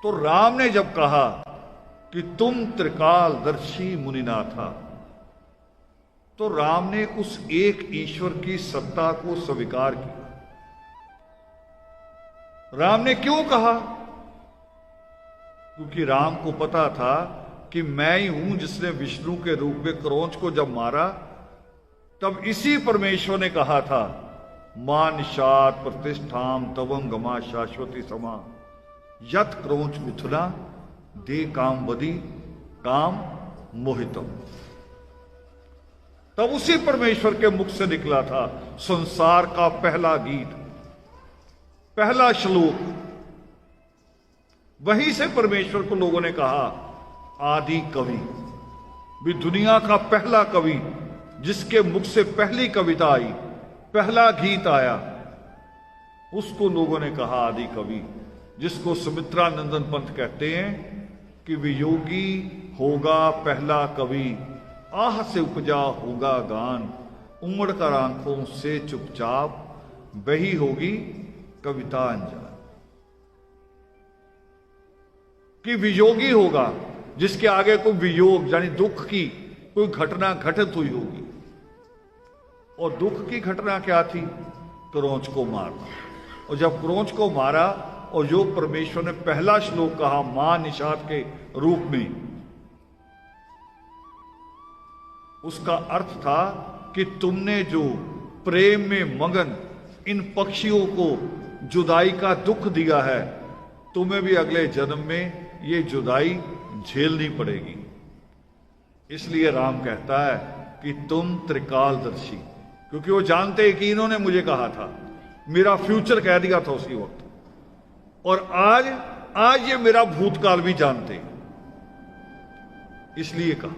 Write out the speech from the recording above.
तो राम ने जब कहा कि तुम त्रिकालदर्शी मुनिनाथा, तो राम ने उस एक ईश्वर की सत्ता को स्वीकार किया। राम ने क्यों कहा? क्योंकि राम को पता था कि मैं ही हूं जिसने विष्णु के रूप में क्रौंच को जब मारा, तब इसी परमेश्वर ने कहा था, मां निषाद प्रतिष्ठाम तवं गमा शाश्वती समा यत क्रौंच मिथुना दे काम बदी काम मोहितम। तब उसी परमेश्वर के मुख से निकला था संसार का पहला गीत, पहला श्लोक। वहीं से परमेश्वर को लोगों ने कहा आदि कवि, भी दुनिया का पहला कवि जिसके मुख से पहली कविता आई, पहला गीत आया, उसको लोगों ने कहा आदि कवि, जिसको सुमित्रानंदन पंत कहते हैं कि वियोगी होगा पहला कवि, आह से उपजा होगा गान, उमड़ कर आंखों से चुपचाप बही होगी कविता अंजान। कि वियोगी होगा जिसके आगे कोई वियोग यानी दुख की कोई घटना घटित हुई होगी। और दुख की घटना क्या थी? क्रौंच को मारना। और जब क्रौंच को मारा और जो परमेश्वर ने पहला श्लोक कहा मां निषाद के रूप में, उसका अर्थ था कि तुमने जो प्रेम में मगन इन पक्षियों को जुदाई का दुख दिया है, तुम्हें भी अगले जन्म में ये जुदाई झेलनी पड़ेगी। इसलिए राम कहता है कि तुम त्रिकालदर्शी, क्योंकि वो जानते हैं कि इन्होंने मुझे कहा था, मेरा फ्यूचर कह दिया था उसी वक्त, और आज ये मेरा भूतकाल भी जानते हैं, इसलिए कहा।